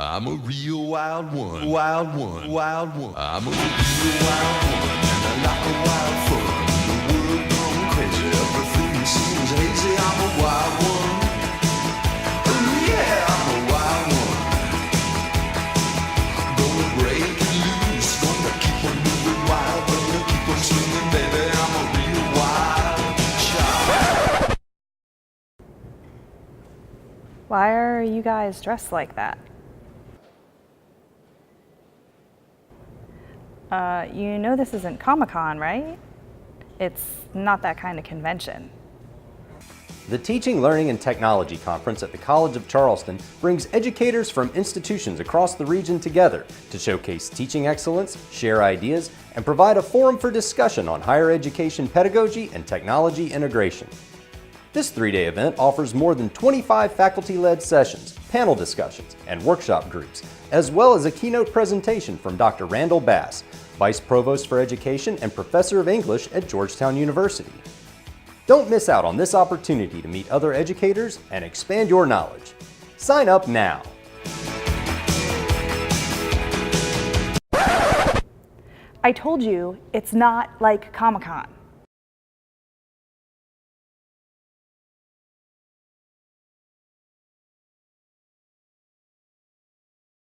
I'm a real wild one, wild one, wild one. I'm a real wild one, and I like a wild fun. The world gone crazy, everything seems hazy. I'm a wild one. Oh yeah, I'm a wild one. Gonna break it loose, gonna keep on moving wild, gonna keep on swinging, baby. I'm a real wild child. Why are you guys dressed like that? You know this isn't Comic-Con, right? It's not that kind of convention. The Teaching, Learning, and Technology Conference at the College of Charleston brings educators from institutions across the region together to showcase teaching excellence, share ideas, and provide a forum for discussion on higher education pedagogy and technology integration. This three-day event offers more than 25 faculty-led sessions, panel discussions, and workshop groups, as well as a keynote presentation from Dr. Randall Bass, Vice Provost for Education and Professor of English at Georgetown University. Don't miss out on this opportunity to meet other educators and expand your knowledge. Sign up now. I told you, it's not like Comic-Con.